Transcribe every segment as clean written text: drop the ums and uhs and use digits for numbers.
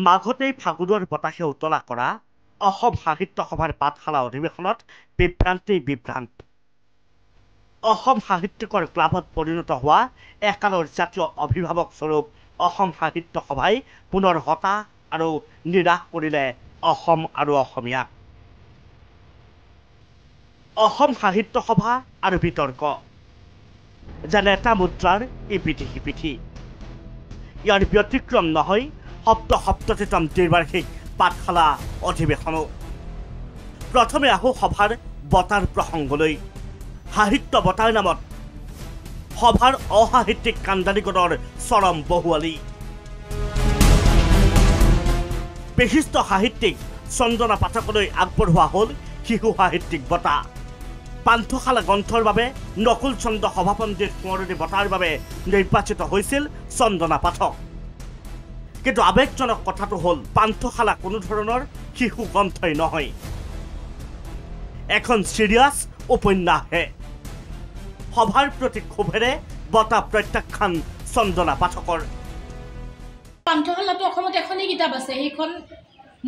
মাঘতেই ফাগুনৰ বতাহে উতলা কৰা অসম সাহিত্য সভাৰ পাঠশালা অধিৱেশনত বিভ্ৰান্ত অসম সাহিত্যিকৰ ক্লাবত পৰিণত হোৱা একালৰ জাতীয় অভিভাৱক স্বৰূপ অসম সাহিত্য সভাই পুনৰ হতাশ আৰু নিৰাশ কৰিলে অসম আৰু অসমীয়াক। অসম সাহিত্য সভা আৰু বিতৰ্ক যেন এটা মুদ্ৰাৰ ইপিঠি সিপিঠি। ইয়াৰ ব্যতিক্ৰম নহয় সপ্ততিতম দ্বিবাৰ্ষিক পাঠশালা অধিৱেশনো। প্ৰথমে আহো সভাৰ বঁটাৰ প্ৰসংগলৈ। সাহিত্য বঁটাৰ নামত সভাৰ অসাহিত্যিক কাণ্ডাৰীগণৰ চৰম বহুৱালি। বিশিষ্ট সাহিত্যিক চন্দনা পাঠকলৈ আগবঢ়োৱা হ'ল শিশু সাহিত্যিক বঁটা। পান্থশালা গ্ৰন্থৰ বাবে নকুল চন্দ্ৰ সভাপণ্ডিত সোঁৱৰণী বঁটাৰ বাবে নিৰ্বাচিত হৈছিল চন্দনা পাঠক। কিন্তু আৱেগজনক কথাটো হ'ল পান্থশালা কোনো ধৰণৰ শিশু গ্ৰন্থই নহয়, এখন চিৰিয়াছ উপন্যাসহে। সভাৰ প্ৰতি ক্ষোভেৰে বঁটা প্ৰত্যাখ্যান চন্দনা পাঠকৰ। পান্থশালাটো অসমত এখনেই কিতাপ আছে, সেইখন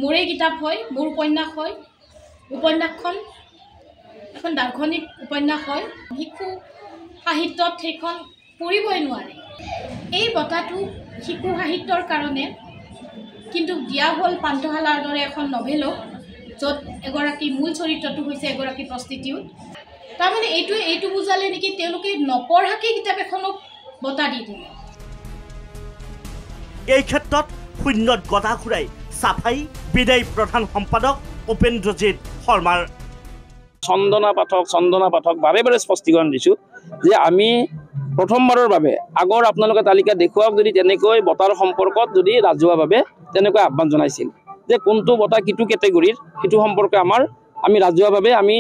মোৰেই কিতাপ হয়, মোৰ উপন্যাস হয়। উপন্যাসখন এখন দাৰ্শনিক উপন্যাস হয়। শিশু সাহিত্যত সেইখন পৰিবই নোৱাৰে। এই বঁটাটো শিশু সাহিত্যৰ কাৰণে কিন্তু দিয়া হ'ল পান্থশালাৰ দৰে এখন নভেলক, য'ত এগৰাকী মূল চৰিত্ৰটো হৈছে এগৰাকী প্ৰষ্টিটিউট। তাৰমানে এইটো বুজালে নেকি তেওঁলোকে নপঢ়াকৈ কিতাপ এখনক বঁটা দি দিলে। এই ক্ষেত্ৰত শূন্যত গদা ঘূৰাই চাফাই বিদায়ী প্ৰধান সম্পাদক উপেন্দ্ৰজিৎ শৰ্মাৰ। চন্দনা পাঠক বাৰে বাৰে স্পষ্টীকৰণ দিছোঁ যে আমি প্ৰথমবাৰৰ বাবে আগৰ আপোনালোকে তালিকা দেখুৱাওক যদি তেনেকৈ বঁটাৰ সম্পৰ্কত যদি ৰাজহুৱাভাৱে তেনেকৈ আহ্বান জনাইছিল যে কোনটো বঁটা কিটো কেটেগৰীৰ সেইটো সম্পৰ্কে আমি ৰাজহুৱাভাৱে আমি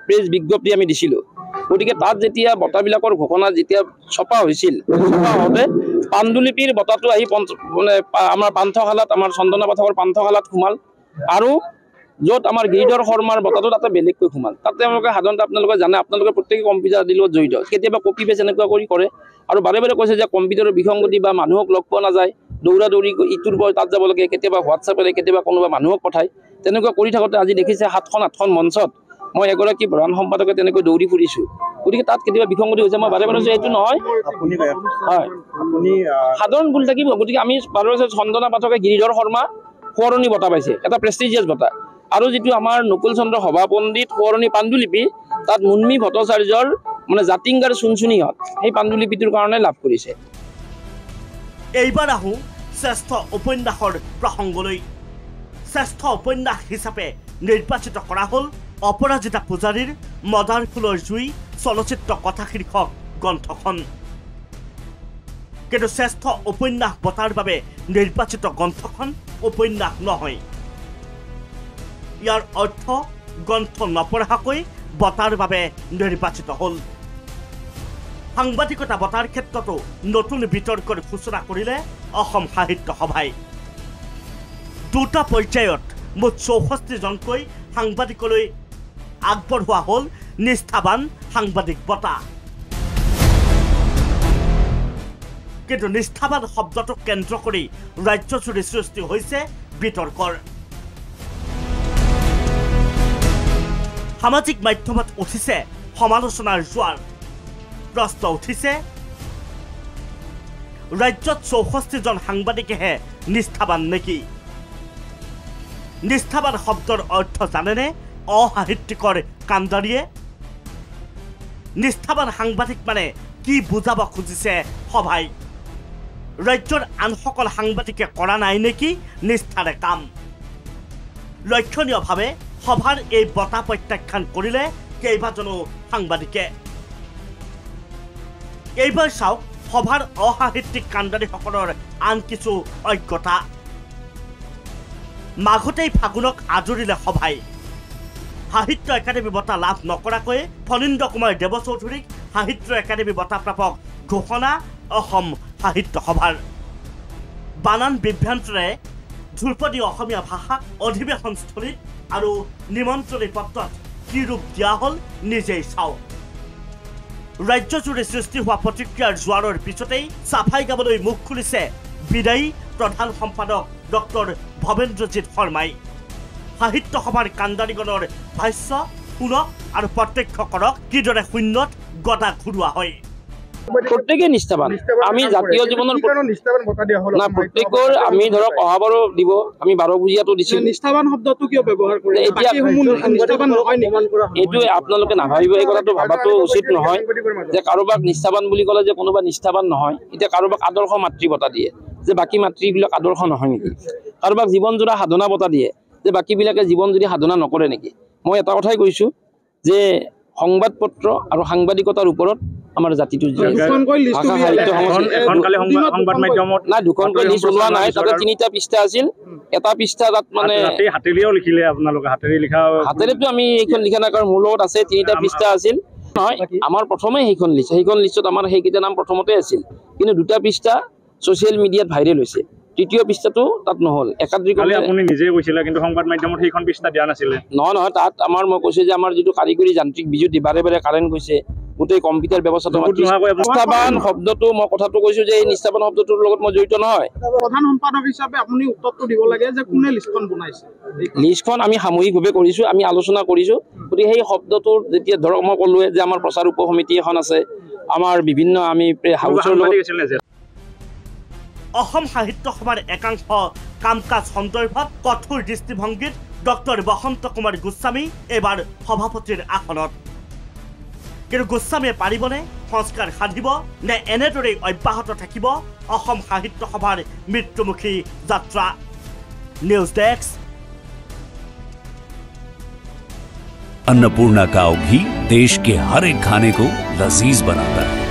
প্ৰেছ বিজ্ঞপ্তি আমি দিছিলোঁ। গতিকে তাত যেতিয়া বঁটাবিলাকৰ ঘোষণা যেতিয়া ছপা হৈছিল, ছপা হওঁতে পাণ্ডুলিপিৰ বঁটাটো আহি মানে আমাৰ পান্থশালাত, আমাৰ চন্দনা পাঠকৰ পান্থশালাত সোমাল, আৰু য'ত আমাৰ গিৰিধৰ শৰ্মাৰ বঁটাটো তাতে বেলেগকৈ সোমাল। তাত তেওঁলোকে সাধাৰণতে আপোনালোকে জানে, আপোনালোকে প্ৰত্যেকে কম্পিউটাৰ আদিৰ লগত জড়িত, কেতিয়াবা কপি পেজ এনেকুৱা কৰি কৰে আৰু বাৰে বাৰে কৈছে যে কম্পিউটাৰৰ বিসংগতি বা মানুহক লগ পোৱা নাযায়, দৌৰা দৌৰি ইটোৰ পৰা তাত যাব লাগে, কেতিয়াবা হোৱাটছআপেৰে কেতিয়াবা কোনোবা মানুহক পঠায়। তেনেকুৱা কৰি থাকোঁতে আজি দেখিছে 7খন মঞ্চত মই এগৰাকী প্ৰধান সম্পাদকে তেনেকৈ দৌৰি ফুৰিছোঁ। গতিকে তাত কেতিয়াবা বিসংগতি হৈছে, মই বাৰে বাৰে কৈছোঁ এইটো নহয়, হয় সাধাৰণ ভুল থাকিব। গতিকে আমি বাৰে বাৰে চন্দনা পাঠকে গিৰিধৰ শৰ্মা সোঁৱৰণী বঁটা পাইছে, এটা প্ৰেষ্টিজিয়াছ বঁটা, আৰু যিটো আমাৰ নকুল চন্দ্ৰ সভাপণ্ডিত সোঁৱৰণী পাণ্ডুলিপি তাত মুন্মী ভট্টাচাৰ্যৰ মানে জাতিংগাৰ চুনচুনিহঁত সেই পাণ্ডুলিপিটোৰ কাৰণে লাভ কৰিছে। এইবাৰ আহোঁ শ্ৰেষ্ঠ উপন্যাসৰ প্ৰসংগলৈ। শ্ৰেষ্ঠ উপন্যাস হিচাপে নিৰ্বাচিত কৰা হ'ল অপৰাজিতা পূজাৰীৰ মদাৰ ফুলৰ জুই চলচ্চিত্ৰ কথা শীৰ্ষক গ্ৰন্থখন। কিন্তু শ্ৰেষ্ঠ উপন্যাস বঁটাৰ বাবে নিৰ্বাচিত গ্ৰন্থখন উপন্যাস নহয়। ইয়াৰ অৰ্থ গ্ৰন্থ নপঢ়াকৈ বঁটাৰ বাবে নিৰ্বাচিত হ'ল। সাংবাদিকতা বঁটাৰ ক্ষেত্ৰতো নতুন বিতৰ্কৰ সূচনা কৰিলে অসম সাহিত্য সভাই। দুটা পৰ্যায়ত মুঠ 64জনকৈ সাংবাদিকলৈ আগবঢ়োৱা হ'ল নিষ্ঠাবান সাংবাদিক বঁটা। কিন্তু নিষ্ঠাবান শব্দটোক কেন্দ্ৰ কৰি ৰাজ্যজুৰি সৃষ্টি হৈছে বিতৰ্কৰ। সামাজিক মাধ্যমত উঠিছে সমালোচনাৰ জোৱাৰ। প্ৰশ্ন উঠিছে, ৰাজ্যত 64জন সাংবাদিকেহে নিষ্ঠাবান নেকি? নিষ্ঠাবান শব্দৰ অৰ্থ জানেনে অসাহিত্যিকৰ কাণ্ডাৰীয়ে? নিষ্ঠাবান সাংবাদিক মানে কি বুজাব খুজিছে সভাই? ৰাজ্যৰ আনসকল সাংবাদিকে কৰা নাই নেকি নিষ্ঠাৰে কাম? লক্ষণীয়ভাৱে সভাৰ এই বঁটা প্ৰত্যাখ্যান কৰিলে কেইবাজনো সাংবাদিকে। এইবাৰ চাওক সভাৰ অসাহিত্যিক কাণ্ডাৰীসকলৰ আন কিছু অজ্ঞতা। মাঘতেই ফাগুনক আদৰিলে সভাই। সাহিত্য একাডেমী বঁটা লাভ নকৰাকৈ ফণীন্দ্ৰ কুমাৰ দেৱচৌধুৰীক সাহিত্য একাডেমী বঁটা প্ৰাপক ঘোষণা অসম সাহিত্য সভাৰ। বানান বিভ্ৰান্তেৰে ধ্ৰুপদী অসমীয়া ভাষাক অধিৱেশনস্থলীত আৰু নিমন্ত্ৰণী পত্ৰত কি ৰূপ দিয়া হ'ল নিজেই চাওক। ৰাজ্যজুৰি সৃষ্টি হোৱা প্ৰতিক্ৰিয়াৰ জোৱাৰৰ পিছতেই চাফাই গাবলৈ মুখ খুলিছে বিদায়ী প্ৰধান সম্পাদক ডক্টৰ ভৱেন্দ্ৰজিৎ শৰ্মাই। সাহিত্য সভাৰ কাণ্ডাৰীগণৰ ভাষ্য শুনক আৰু প্ৰত্যক্ষ কৰক কিদৰে শূন্যত গদা ঘূৰোৱা হয়। প্ৰত্যেকেই নিষ্ঠাবান। আমি জাতীয় জীৱনৰ না প্ৰত্যেকৰ আমি ধৰক অহাবাৰো দিব, আমি 12 বুজিয়াটো দিছোঁ। নিষ্ঠাবান শব্দটো কিয় ব্যৱহাৰ কৰে? এতিয়া নিষ্ঠাবান নহয় নেকি? এইটোৱে আপোনালোকে নাভাবিব, এই কথাটো ভাবাটো উচিত নহয় যে কাৰোবাক নিষ্ঠাবান বুলি ক'লে যে কোনোবা নিষ্ঠাবান নহয়। এতিয়া কাৰোবাক আদৰ্শ মাতৃ বঁটা দিয়ে যে বাকী মাতৃবিলাক আদৰ্শ নহয় নেকি? কাৰোবাক জীৱনজোৰা সাধনা বঁটা দিয়ে যে বাকীবিলাকে জীৱন যদি সাধনা নকৰে নেকি? মই এটা কথাই কৈছোঁ যে সংবাদপত্ৰ আৰু সাংবাদিকতাৰ ওপৰত আমাৰ জাতিটো ভাষা সাহিত্য নাই, দুখনকৈ লিষ্ট ওলোৱা নাই। তাতে 3টা পৃষ্ঠা আছিল, এটা পৃষ্ঠা তাত মানে হাতেৰেতো আমি এইখন লিখা নাই, কাৰণ মোৰ লগত আছে 3টা পৃষ্ঠা আছিল নহয়। আমাৰ প্ৰথমে সেইখন লিষ্টত আমাৰ সেইকেইটা নাম প্ৰথমতে আছিল, কিন্তু 2টা পৃষ্ঠা ছ'চিয়েল মিডিয়াত ভাইৰেল হৈছে, 3য় পৃষ্ঠাটো তাত নহ'ল। আপুনি নিজে কৈছিলে কিন্তু সংবাদ মাধ্যমত সেইখন পৃষ্ঠা দিয়া নাছিলে। নহয়, তাত আমাৰ মই কৈছোঁ যে আমাৰ যিটো কাৰিকৰী যান্ত্ৰিক বিজুতি বাৰে বাৰে কাৰেণ্ট গৈছে, গোটেই কম্পিউটাৰ ব্যৱস্থাটো নিষ্ঠাবান শব্দটো মই কথাটো কৈছোঁ যে এই নিষ্ঠাবান শব্দটোৰ লগত মই জড়িত নহয়। প্ৰধান সম্পাদক হিচাপে আপুনি উত্তৰটো দিব লাগে যে কোনে লিষ্টখন বনাইছে। লিষ্টখন আমি সামূহিকভাৱে কৰিছোঁ, আমি আলোচনা কৰিছোঁ। গতিকে সেই শব্দটোৰ যেতিয়া ধৰক মই ক'লোৱে যে আমাৰ প্ৰচাৰ উপ সমিতি এখন আছে, আমাৰ বিভিন্ন আমি হাউচৰ লগত অসম সাহিত্য সভাৰ একাংশ কাম কাজ সন্দৰ্ভত কঠোৰ দৃষ্টিভংগীত ডক্টৰ বসন্ত কুমাৰ গোস্বামী এইবাৰ সভাপতিৰ আসনত। কিন্তু গোস্বামীয়ে পাৰিবনে সংস্কাৰ সাধিব নে এনেদৰেই অব্যাহত থাকিব অসম সাহিত্য সভাৰ মৃত্যুমুখী যাত্ৰা? News desk. अन्नपूर्णा काव घी देश के हर एक खाने को लजीज बनाता है।